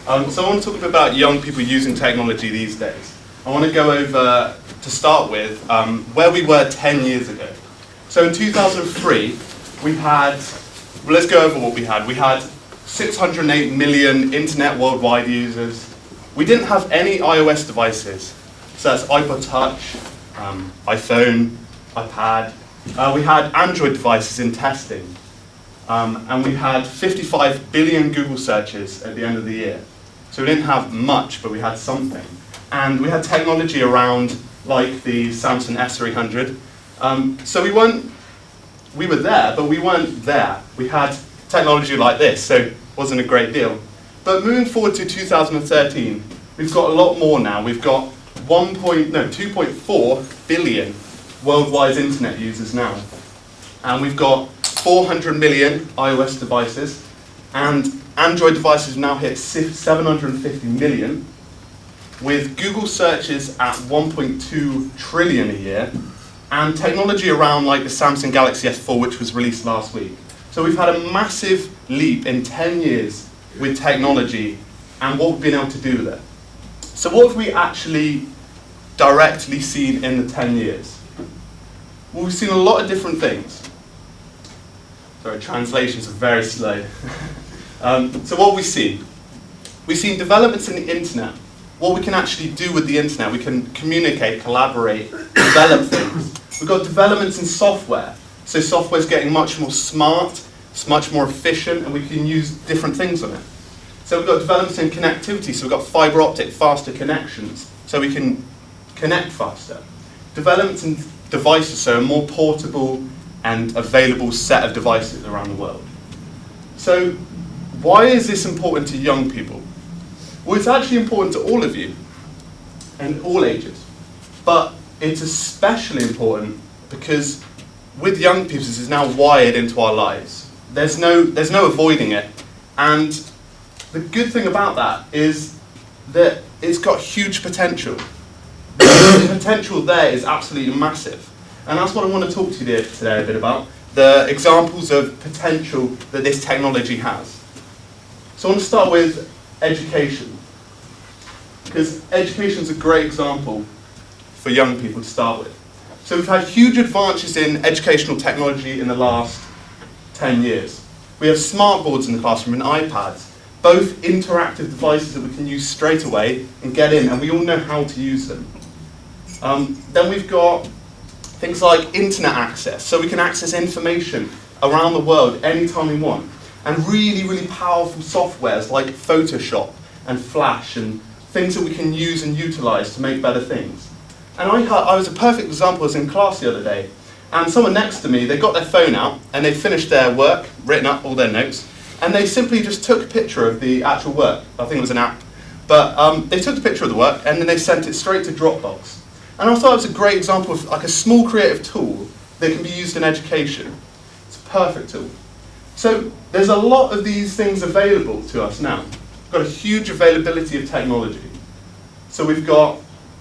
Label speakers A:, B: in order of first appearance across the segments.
A: So I want to talk a bit about young people using technology these days. I want to go over, to start with, where we were 10 years ago. So in 2003, we had, well, let's go over what we had. We had 608 million internet worldwide users. We didn't have any iOS devices. So that's iPod Touch, iPhone, iPad. We had Android devices in testing. And we had 55 billion Google searches at the end of the year. So we didn't have much, but we had something. And we had technology around, like the Samsung S300. So we were there, but we weren't there. We had technology like this, so it wasn't a great deal. But moving forward to 2013, we've got a lot more now. We've got 2.4 billion worldwide internet users now. And we've got 400 million iOS devices, and Android devices now hit 750 million, with Google searches at 1.2 trillion a year, and technology around like the Samsung Galaxy S4, which was released last week. So we've had a massive leap in 10 years with technology and what we've been able to do with it. So what have we actually directly seen in the 10 years? Well, we've seen a lot of different things. Sorry, translations are very slow. So what have we seen? We've seen developments in the internet. What we can actually do with the internet. We can communicate, collaborate, develop things. We've got developments in software. So software is getting much more smart, it's much more efficient, and we can use different things on it. So we've got developments in connectivity. So we've got fiber optic, faster connections, so we can connect faster. Developments in devices, so a more portable and available set of devices around the world. So why is this important to young people? Well, it's actually important to all of you, and all ages. But it's especially important because with young people, this is now wired into our lives. There's no avoiding it. And the good thing about that is that it's got huge potential. The potential there is absolutely massive. And that's what I want to talk to you today a bit about, the examples of potential that this technology has. So I want to start with education, because education is a great example for young people to start with. So we've had huge advances in educational technology in the last 10 years. We have smart boards in the classroom and iPads, both interactive devices that we can use straight away and get in, and we all know how to use them. Then we've got things like internet access, so we can access information around the world anytime we want. And really, really powerful softwares like Photoshop and Flash and things that we can use and utilize to make better things. And I was a perfect example. I was in class the other day, and someone next to me, they got their phone out and they finished their work, written up all their notes, and they simply just took a picture of the actual work. I think it was an app. But they took a picture of the work and then they sent it straight to Dropbox. And I thought it was a great example of like a small creative tool that can be used in education. It's a perfect tool. So there's a lot of these things available to us now. We've got a huge availability of technology. So we've got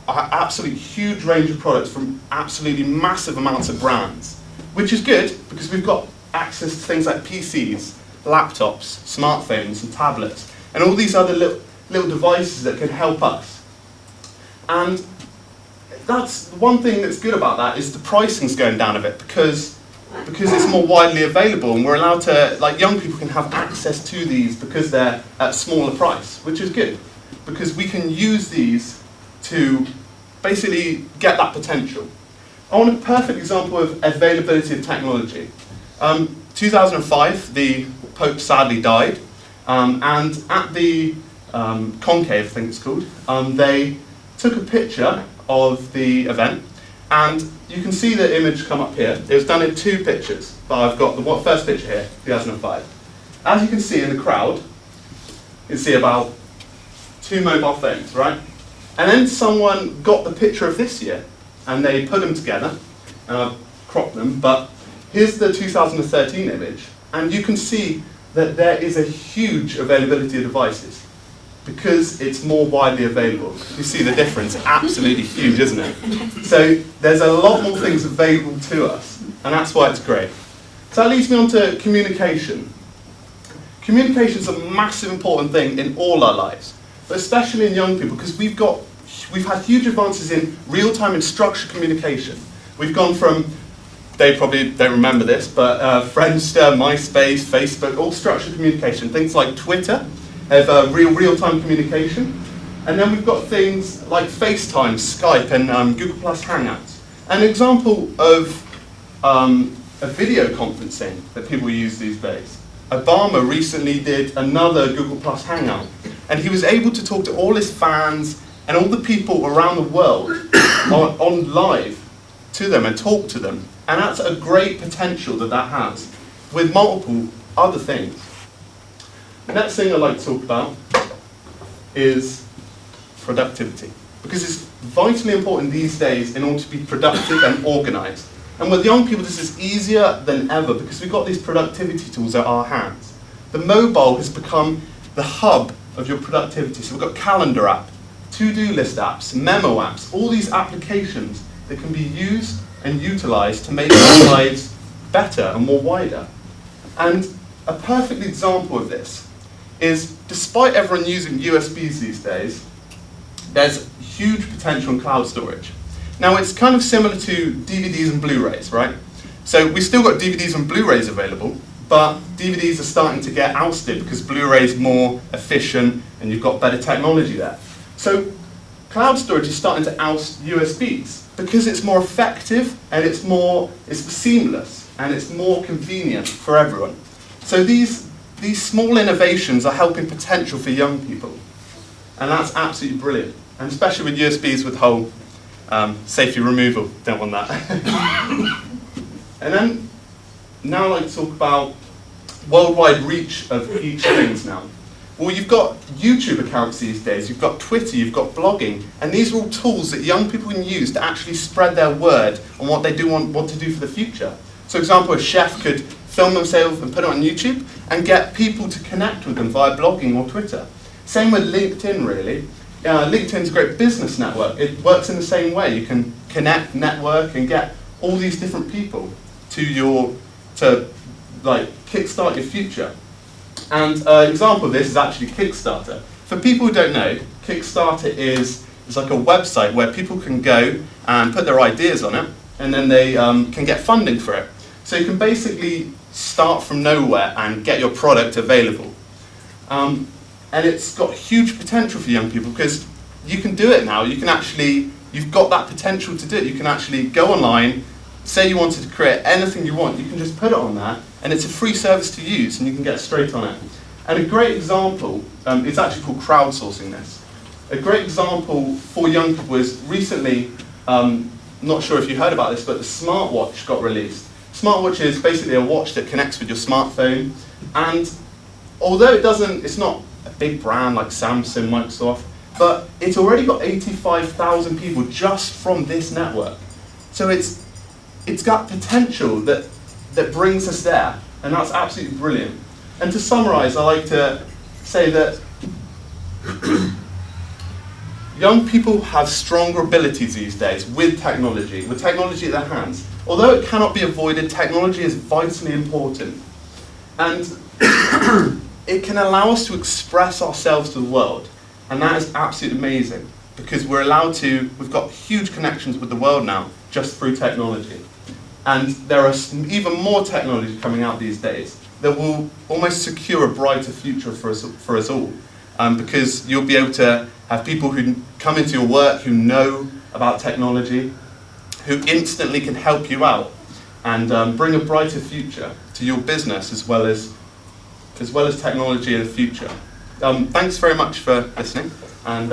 A: an absolutely huge range of products from absolutely massive amounts of brands, which is good because we've got access to things like PCs, laptops, smartphones and tablets, and all these other little devices that can help us. And that's one thing that's good about that is the pricing's going down a bit because it's more widely available, and we're allowed to, like, young people can have access to these because they're at a smaller price, which is good because we can use these to basically get that potential. I want a perfect example of availability of technology. 2005, the Pope sadly died, and at the conclave, I think it's called, they took a picture of the event, and you can see the image come up here. It was done in two pictures, but I've got the first picture here, 2005. As you can see in the crowd, you can see about 2 mobile phones, right? And then someone got the picture of this year, and they put them together, and I've cropped them, but here's the 2013 image, and you can see that there is a huge availability of devices because it's more widely available. You see the difference, absolutely huge, isn't it? So there's a lot more things available to us, and that's why it's great. So that leads me on to communication. Communication is a massive important thing in all our lives. but especially in young people, because we've had huge advances in real-time and structured communication. We've gone from, they probably don't remember this, but Friendster, MySpace, Facebook, all structured communication. Things like Twitter have real-time communication. And then we've got things like FaceTime, Skype, and Google Plus Hangouts. An example of a video conferencing that people use these days. Obama recently did another Google Plus Hangout, and he was able to talk to all his fans and all the people around the world on live to them and talk to them. And that's a great potential that has with multiple other things. The next thing I'd like to talk about is productivity, because it's vitally important these days in order to be productive and organized. And with young people, this is easier than ever because we've got these productivity tools at our hands. The mobile has become the hub of your productivity. So we've got calendar app, to-do list apps, memo apps, all these applications that can be used and utilized to make our lives better and more wider. And a perfect example of this is, despite everyone using USBs these days, there's huge potential in cloud storage. Now, it's kind of similar to DVDs and Blu-rays, right? So we've still got DVDs and Blu-rays available, but DVDs are starting to get ousted because Blu-ray is more efficient and you've got better technology there. So cloud storage is starting to oust USBs because it's more effective and it's seamless and it's more convenient for everyone. So these small innovations are helping potential for young people, and that's absolutely brilliant. And especially with USBs with whole safety removal, don't want that. And then, now I'd like to talk about worldwide reach of each things now. Well, you've got YouTube accounts these days, you've got Twitter, you've got blogging, and these are all tools that young people can use to actually spread their word on what they want to do for the future. So, for example, a chef could film themselves and put it on YouTube and get people to connect with them via blogging or Twitter. Same with LinkedIn, really. LinkedIn's a great business network. It works in the same way. You can connect, network, and get all these different people to kickstart your future. And an example of this is actually Kickstarter. For people who don't know, Kickstarter is like a website where people can go and put their ideas on it, and then they can get funding for it. So you can basically start from nowhere and get your product available. And it's got huge potential for young people because you can do it now. You've got that potential to do it. You can actually go online, say you wanted to create anything you want, you can just put it on there, and it's a free service to use, and you can get straight on it. And a great example, it's actually called crowdsourcing this. A great example for young people is recently, not sure if you heard about this, but the smartwatch got released. Smartwatch is basically a watch that connects with your smartphone, and although it's not a big brand like Samsung, Microsoft, but it's already got 85,000 people just from this network. So it's got potential that brings us there, and that's absolutely brilliant. And to summarize, I like to say that young people have stronger abilities these days with technology at their hands. Although it cannot be avoided, technology is vitally important. And it can allow us to express ourselves to the world. And that is absolutely amazing, because we've got huge connections with the world now, just through technology. And there are even more technology coming out these days that will almost secure a brighter future for us all. Because you'll be able to have people who come into your work who know about technology, who instantly can help you out and bring a brighter future to your business as well as technology in the future. Thanks very much for listening. And